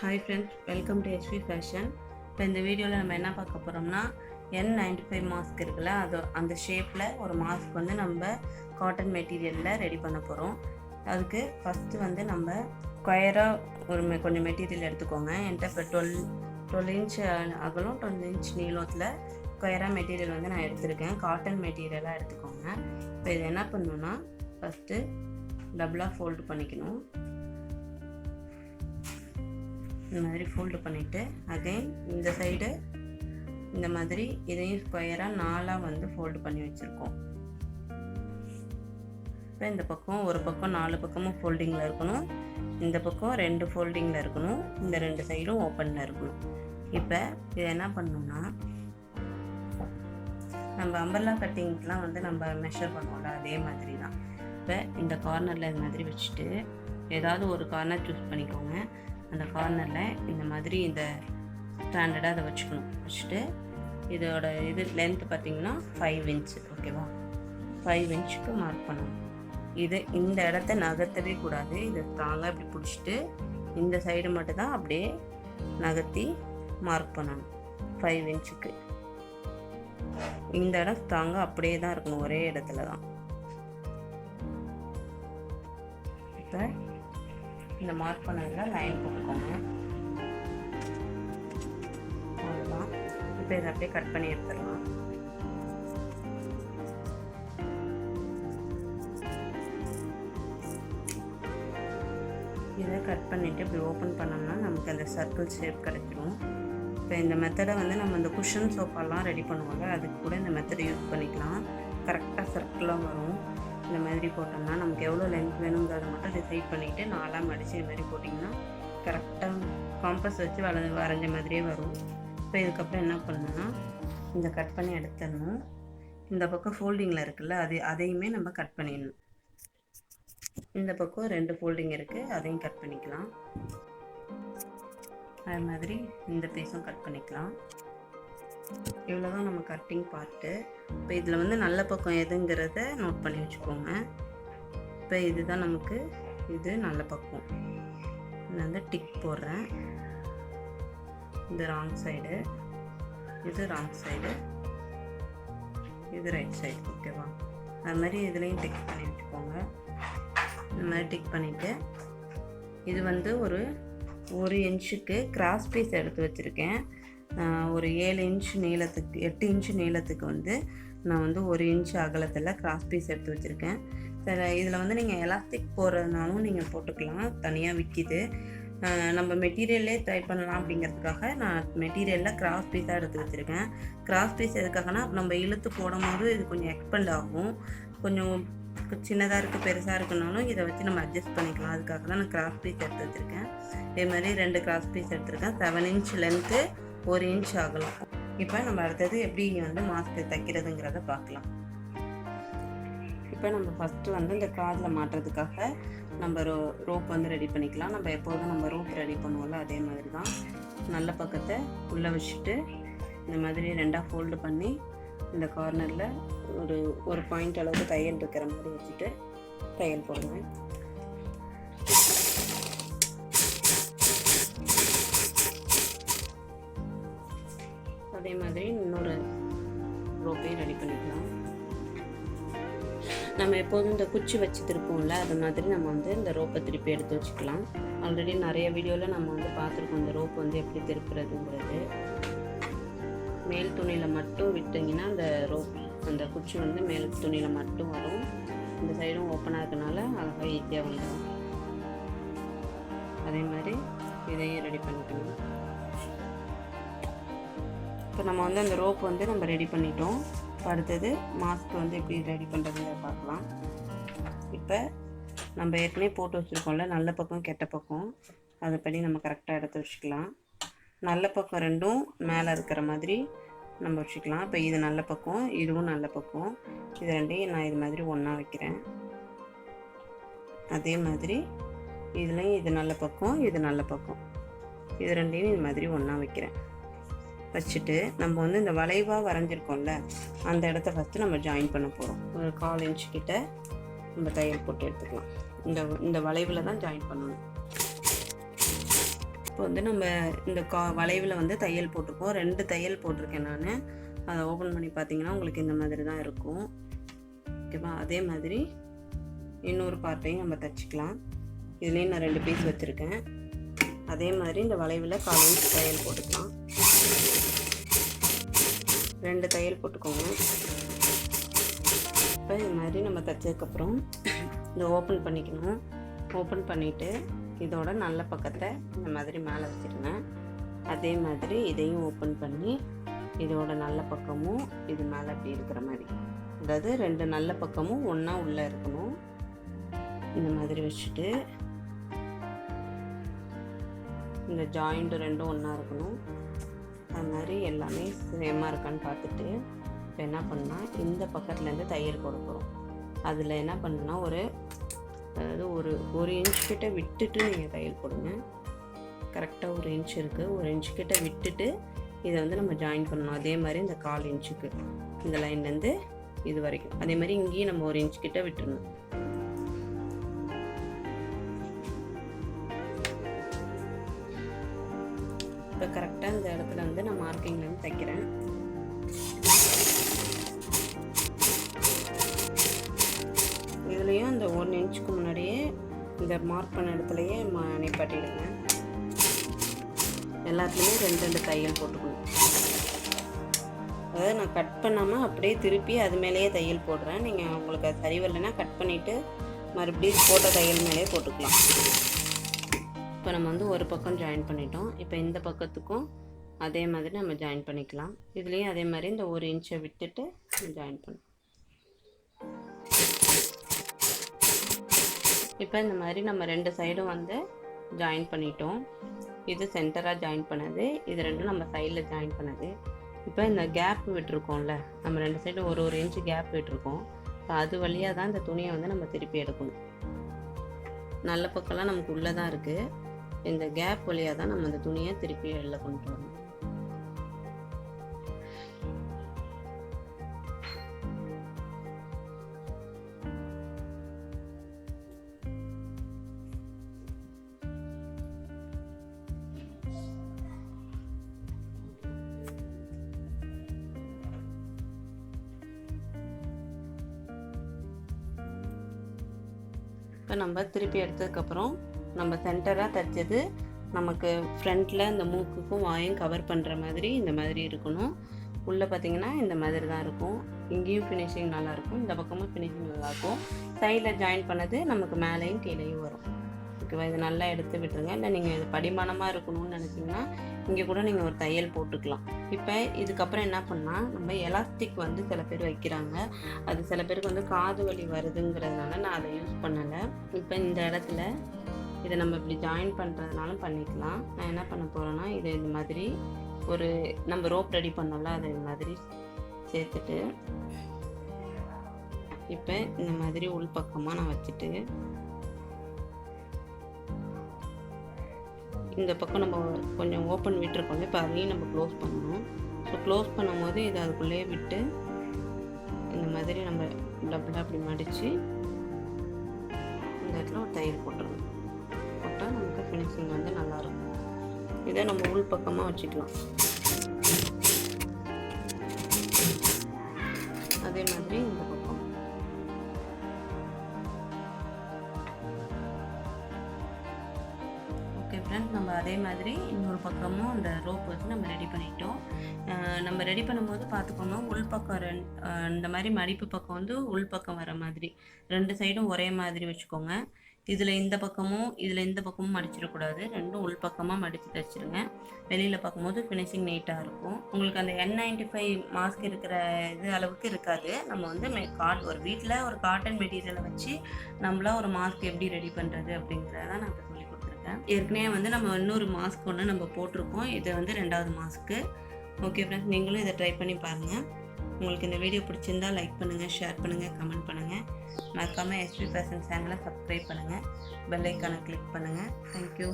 Hi friends, welcome to HP Fashion. இப்போ இந்த வீடியோவில் நம்ம என்ன பார்க்க போகிறோம்னா N95 மாஸ்க் இருக்குல்ல, அது அந்த ஷேப்பில் ஒரு மாஸ்க் வந்து நம்ம காட்டன் மெட்டீரியலில் ரெடி பண்ண போகிறோம். அதுக்கு ஃபஸ்ட்டு வந்து நம்ம ஸ்கொயராக கொஞ்சம் மெட்டீரியல் எடுத்துக்கோங்க. என்கிட்ட இப்போ 12 இன்ச் அகலம் 12 இன்ச் நீளத்தில் ஸ்கொயராக மெட்டீரியல் வந்து நான் எடுத்திருக்கேன். காட்டன் மெட்டீரியலாக எடுத்துக்கோங்க. இப்போ இது என்ன பண்ணணுன்னா ஃபஸ்ட்டு டபுளாக ஃபோல்டு பண்ணிக்கணும். இந்த மாதிரி ஃபோல்டு பண்ணிவிட்டு அகைன் இந்த சைடு இந்த மாதிரி இதையும் ஸ்கொயராக 4ஆக வந்து ஃபோல்டு பண்ணி வச்சுருக்கோம். இப்போ இந்த பக்கம் ஒரு பக்கம் 4 பக்கமும் ஃபோல்டிங்கில் இருக்கணும், இந்த பக்கம் 2 ஃபோல்டிங்கில் இருக்கணும், இந்த 2 சைடும் ஓப்பனில் இருக்கணும். இப்போ இதை என்ன பண்ணணும்னா நம்ம அம்பர்லா கட்டிங்க்கெலாம் வந்து நம்ம மெஷர் பண்ணுவோம்ல, அதே மாதிரி தான். இப்போ இந்த கார்னரில் இது மாதிரி வச்சுட்டு ஏதாவது ஒரு கார்னர் சூஸ் பண்ணிக்கோங்க. அந்த கார்னரில் இந்த மாதிரி இந்த ஸ்டாண்டர்டாக அதை வச்சுக்கணும். வச்சுட்டு இதோட லென்த் பார்த்திங்கன்னா 5 இன்ச், ஓகேவா? 5 இன்ச்சுக்கு மார்க் பண்ணணும். இந்த இடத்த நகர்த்தவே கூடாது. இதை ஸ்ட்ராங்காக இப்படி பிடிச்சிட்டு இந்த சைடு மட்டும் தான் அப்படியே நகர்த்தி மார்க் பண்ணணும் 5 இன்ச்சுக்கு. இந்த இடம் ஸ்ட்ராங்காக அப்படியே தான் இருக்கணும், ஒரே இடத்துல தான். இப்போ இந்த மார்க் பண்ணதில் லைன் போட்டுக்கோங்க. அவ்வளோதான். இப்போ இதை அப்படியே கட் பண்ணி எடுத்துடலாம். இதை கட் பண்ணிவிட்டு இப்படி ஓப்பன் பண்ணோம்னா நமக்கு அந்த சர்க்கிள் ஷேப் கிடைச்சிடும். இப்போ இந்த மெத்தடை வந்து நம்ம இந்த குஷன் சோஃபாலாம் ரெடி பண்ணுவாங்க, அதுக்கு கூட இந்த மெத்தடை யூஸ் பண்ணிக்கலாம். கரெக்டாக சர்க்கிளாக வரும். இந்த மாதிரி போட்டோம்னா நமக்கு எவ்வளோ லென்த் வேணுங்கிறத மட்டும் டிசைட் பண்ணிவிட்டு 4ஆக மடித்து இது மாதிரி போட்டிங்கன்னா கரெக்டாக காம்பஸ் வச்சு வரைஞ்ச மாதிரியே வரும். இப்போ இதுக்கப்புறம் என்ன பண்ணணும்னா இந்த கட் பண்ணி எடுத்துடணும். இந்த பக்கம் ஃபோல்டிங்கில் இருக்குல்ல, அதையுமே நம்ம கட் பண்ணிடணும். இந்த பக்கம் 2 ஃபோல்டிங் இருக்குது, அதையும் கட் பண்ணிக்கலாம். அது மாதிரி இந்த பீஸும் கட் பண்ணிக்கலாம். இவ்வளோதான் நம்ம கட்டிங் பார்ட்டு. இப்போ இதில் வந்து நல்ல பக்கம் எதுங்கிறத நோட் பண்ணி வச்சுக்கோங்க. இப்போ இதுதான் நமக்கு இது நல்ல பக்கம். நான் வந்து டிக் போடுறேன். இது ராங் சைடு, இது ராங் சைடு, இது ரைட் சைடு, ஓகேவா? அது மாதிரி இதுலேயும் டிக் பண்ணி வச்சுக்கோங்க. இந்த மாதிரி டிக் பண்ணிவிட்டு இது வந்து ஒரு 1 இன்ச்சுக்கு கிராஸ் பீஸ் எடுத்து வச்சுருக்கேன். ஒரு 7 இன்ச் நீளத்துக்கு 8 இன்ச் நீளத்துக்கு வந்து நான் வந்து 1 இன்ச் அகலத்தில் கிராஸ் பீஸ் எடுத்து வச்சுருக்கேன். இதில் வந்து நீங்கள் எலாஸ்டிக் போடுறதுனாலும் நீங்கள் போட்டுக்கலாம், தனியாக விற்கிது. நம்ம மெட்டீரியல்லே ட்ரை பண்ணலாம் அப்படிங்கிறதுக்காக நான் மெட்டீரியலில் கிராஸ் பீஸாக எடுத்து வச்சுருக்கேன். கிராஸ் பீஸ் எதுக்காகனா நம்ம இழுத்து போடும் போது இது கொஞ்சம் எக்ஸ்பெண்ட் ஆகும். கொஞ்சம் சின்னதாக இருக்குது பெருசாக இருக்குனாலும் இதை வச்சு நம்ம அட்ஜஸ்ட் பண்ணிக்கலாம். அதுக்காக தான் நான் கிராஸ் பீஸ் எடுத்து வச்சுருக்கேன். இதே மாதிரி 2 கிராஸ் பீஸ் எடுத்துருக்கேன். 7 இன்ச் லென்த்து, 1 இன்ச் ஆகலாம். இப்போ நம்ம அடுத்தது எப்படி வந்து மாஸ்க் தைக்கிறதுங்கிறத பார்க்கலாம். இப்போ நம்ம ஃபஸ்ட்டு வந்து இந்த காதில் மாட்டுறதுக்காக நம்ம ரோப் வந்து ரெடி பண்ணிக்கலாம். நம்ம எப்போதும் நம்ம ரோப் ரெடி பண்ணுவோம்ல, அதே மாதிரி தான். நல்ல பக்கத்தை உள்ளே வச்சுட்டு இந்த மாதிரி 2ஆக ஃபோல்டு பண்ணி இந்த கார்னரில் ஒரு பாயிண்ட் அளவுக்கு தையல் இருக்கிற மாதிரி வச்சுட்டு தையல் போடுவேன். அதே மாதிரி இன்னொரு ரோப்பையும் ரெடி பண்ணிக்கலாம். நம்ம எப்போதும் இந்த குச்சி வச்சு திருப்போம்ல, அது மாதிரி நம்ம வந்து இந்த ரோப்பை திருப்பி எடுத்து வச்சுக்கலாம். ஆல்ரெடி நிறைய வீடியோவில் நம்ம வந்து பார்த்துருக்கோம் இந்த ரோப் வந்து எப்படி திருப்புறதுங்கிறது. மேல் துணியில் மட்டும் விட்டிங்கன்னா அந்த குச்சி வந்து மேல் துணியில் மட்டும் வரும். இந்த சைடும் ஓப்பனாக இருக்கனால அழகாக ஈஸியாக வந்துடும். அதே மாதிரி இதையும் ரெடி பண்ணிக்கணும். இப்போ நம்ம வந்து அந்த ரோப் வந்து நம்ம ரெடி பண்ணிட்டோம். இப்போ அடுத்தது மாஸ்க் வந்து எப்படி ரெடி பண்ணுறதுங்க பார்க்கலாம். இப்போ நம்ம ஏற்கனவே போட்டு வச்சுருக்கோம்ல நல்ல பக்கம் கெட்ட பக்கம், அதுபடி நம்ம கரெக்டாக எடுத்து வச்சுக்கலாம். நல்ல பக்கம் 2ம் மேலே இருக்கிற மாதிரி நம்ம வச்சுக்கலாம். இப்போ இது நல்ல பக்கம், இதுவும் நல்ல பக்கம். இது 2ஐயும் நான் இது மாதிரி ஒன்றா வைக்கிறேன். அதே மாதிரி இதுலேயும் இது நல்ல பக்கம், இது நல்ல பக்கம், இது 2ஐயும் இது மாதிரி ஒன்றா வைக்கிறேன். வச்சுட்டு நம்ம வந்து இந்த வளைவாக வரைஞ்சிருக்கோம்ல, அந்த இடத்த ஃபஸ்ட்டு நம்ம ஜாயின் பண்ண போகிறோம். ஒரு 1/4 இன்ச் கிட்ட நம்ம தையல் போட்டு எடுத்துக்கலாம். இந்த வளைவில் தான் ஜாயின் பண்ணணும். இப்போ வந்து நம்ம இந்த வளைவில் வந்து தையல் போட்டிருக்கோம். 2 தையல் போட்டிருக்கேன் நான். அதை ஓப்பன் பண்ணி பார்த்தீங்கன்னா உங்களுக்கு இந்த மாதிரி தான் இருக்கும். ஓகேவா? அதே மாதிரி இன்னொரு பார்ட்டையும் நம்ம தைச்சிக்கலாம். இதுலேயும் நான் 2 பீஸ் வச்சுருக்கேன். அதே மாதிரி இந்த வளைவில் 1/4 இன்ச் தையல் போட்டுக்கலாம். 2 தையல் போட்டுக்கோங்க. இப்போ இது மாதிரி நம்ம தைச்சதுக்கப்புறம் இதை ஓப்பன் பண்ணிக்கணும். ஓப்பன் பண்ணிவிட்டு இதோட நல்ல பக்கத்தை இந்த மாதிரி மேலே வச்சுருங்க. அதே மாதிரி இதையும் ஓப்பன் பண்ணி இதோட நல்ல பக்கமும் இது மேலே அப்படி இருக்கிற மாதிரி, அதாவது 2 நல்ல பக்கமும் ஒன்றா உள்ளே இருக்கணும். இந்த மாதிரி வச்சுட்டு இந்த ஜாயிண்ட் 2ம் ஒன்றா இருக்கணும். அது மாதிரி எல்லாமே சேமாக இருக்கான்னு பார்த்துட்டு இப்போ என்ன பண்ணால் இந்த பக்கத்துலேருந்து தையல் போட போகிறோம். அதில் என்ன பண்ணுன்னா அதாவது ஒரு இன்ச் கிட்ட விட்டுட்டு நீங்கள் தையல் போடுங்க. கரெக்டாக 1 இன்ச் இருக்குது. 1 இன்ச் கிட்ட விட்டுட்டு இதை வந்து நம்ம ஜாயின் பண்ணணும். அதே மாதிரி இந்த 1/4 இன்ச்சுக்கு இந்த லைன்லேருந்து இது வரைக்கும். அதே மாதிரி இங்கேயும் நம்ம 1 இன்ச் கிட்ட விட்டுடணும். இப்போ கரெக்டாக இந்த இடத்துல வந்து நான் மார்க்கிங்லேருந்து தைக்கிறேன். இதுலேயும் அந்த 1 இன்ச்சுக்கு முன்னாடியே இந்த மார்க் பண்ண இடத்துலையே நிப்பாட்டிடுங்க. எல்லாத்துலேயுமே 2 தையல் போட்டுக்கணும். அதாவது நான் கட் பண்ணாமல் அப்படியே திருப்பி அது மேலேயே தையல் போடுறேன். நீங்கள் உங்களுக்கு அது சரி வரலைன்னா கட் பண்ணிவிட்டு மறுபடியும் போட்ட தையல் மேலேயே போட்டுக்கலாம். இப்போ நம்ம வந்து ஒரு பக்கம் ஜாயின் பண்ணிட்டோம். இப்போ இந்த பக்கத்துக்கும் அதே மாதிரி நம்ம ஜாயின் பண்ணிக்கலாம். இதுலேயும் அதே மாதிரி இந்த 1 இன்ச்சை விட்டுட்டு ஜாயின் பண்ணணும். இப்போ இந்த மாதிரி நம்ம 2 சைடும் வந்து ஜாயின் பண்ணிட்டோம். இது சென்டராக ஜாயின் பண்ணது, இது 2ம் நம்ம சைடில் ஜாயின் பண்ணது. இப்போ இந்த கேப் விட்டுருக்கோம்ல, நம்ம 2 சைடும் ஒரு இன்ச்சு கேப் விட்டுருக்கோம். ஸோ அது வழியாக தான் இந்த துணியை வந்து நம்ம திருப்பி எடுக்கணும். நல்ல பக்கம்லாம் நமக்கு உள்ளே தான் இருக்குது. இந்த கேப் வழியாக தான் நம்ம அந்த துணியை திருப்பி வெளில கொண்டு வரணும். இப்போ நம்ம திருப்பி எடுத்ததுக்கப்புறம் நம்ம சென்டராக தைச்சது நமக்கு ஃப்ரண்ட்டில் இந்த மூக்குக்கும் வாயும் கவர் பண்ணுற மாதிரி இந்த மாதிரி இருக்கணும். உள்ளே பார்த்திங்கன்னா இந்த மாதிரி தான் இருக்கும். இங்கேயும் ஃபினிஷிங் நல்லாயிருக்கும், இந்த பக்கமும் ஃபினிஷிங் நல்லாயிருக்கும். சைடில் ஜாயின் பண்ணது நமக்கு மேலேயும் கீழேயும் வரும். ஓகேவா? இது நல்லா எடுத்து விட்டுருங்க. இல்லை நீங்கள் இது படிமானமாக இருக்கணும்னு நினச்சிங்கன்னா இங்கே கூட நீங்கள் ஒரு தையல் போட்டுக்கலாம். இப்போ இதுக்கப்புறம் என்ன பண்ணால் நம்ம எலாஸ்டிக் வந்து சில பேர் வைக்கிறாங்க. அது சில பேருக்கு வந்து காது வலி வருதுங்கிறதுனால நான் அதை யூஸ் பண்ணலை. இப்போ இந்த இடத்துல இதை நம்ம இப்படி ஜாயின் பண்ணுறதுனாலும் பண்ணிக்கலாம். நான் என்ன பண்ண போகிறேன்னா இதை இந்த மாதிரி நம்ம ரோப் ரெடி பண்ணோம்ல அதை இந்த மாதிரி சேர்த்துட்டு இப்போ இந்த மாதிரி உள் பக்கமாக நான் வச்சுட்டு இந்த பக்கம் நம்ம கொஞ்சம் ஓப்பன் விட்டுருக்கோம். இப்போ அதையும் நம்ம க்ளோஸ் பண்ணணும். ஸோ க்ளோஸ் பண்ணும்போது இதை அதுக்குள்ளேயே விட்டு இந்த மாதிரி நம்ம டபுளாக அப்படி மடித்து இந்த இடத்துல ஒரு தையல் போட்டுருணும். போட்டால் நமக்கு ஃபினிஷிங் வந்து நல்லாயிருக்கும். இதை நம்ம உள் பக்கமாக வச்சுக்கலாம். அதே மாதிரி இந்த பக்கம் ஓகே ஃப்ரெண்ட்ஸ், நம்ம அதே மாதிரி இன்னொரு பக்கமும் அந்த ரோப் வச்சு நம்ம ரெடி பண்ணிட்டோம். நம்ம ரெடி பண்ணும்போது பார்த்துக்கோங்க, உள்பக்கம் இந்த மாதிரி மடிப்பு பக்கம் வந்து உள்பக்கம் வர மாதிரி 2 சைடும் ஒரே மாதிரி வச்சுக்கோங்க. இதில் இந்த பக்கமும் மடிச்சிடக்கூடாது. 2ம் உள்பக்கமாக மடித்து தைச்சிருங்க. வெளியில் பார்க்கும்போது ஃபினிஷிங் நீட்டாக இருக்கும். உங்களுக்கு அந்த N95 மாஸ்க் இருக்கிற இது அளவுக்கு இருக்காது. நம்ம வந்து ஒரு வீட்டில் ஒரு காட்டன் மெட்டீரியலை வச்சு நம்மளா ஒரு மாஸ்க் எப்படி ரெடி பண்ணுறது அப்படிங்கிறத நான் இப்போ சொல்லி கொடுத்துருக்கேன். ஏற்கனவே வந்து நம்ம இன்னொரு மாஸ்க் ஒன்று நம்ம போட்டிருக்கோம். இது வந்து 2வது மாஸ்க்கு. ஓகே ஃப்ரெண்ட்ஸ், நீங்களும் இதை ட்ரை பண்ணி பாருங்கள். உங்களுக்கு இந்த வீடியோ பிடிச்சிருந்தால் லைக் பண்ணுங்கள், ஷேர் பண்ணுங்கள், கமெண்ட் பண்ணுங்கள். மறக்காமல் SP ஃபேஷன் சேனலை சப்ஸ்கிரைப் பண்ணுங்கள், பெல் ஐக்கானை கிளிக் பண்ணுங்கள். தேங்க்யூ.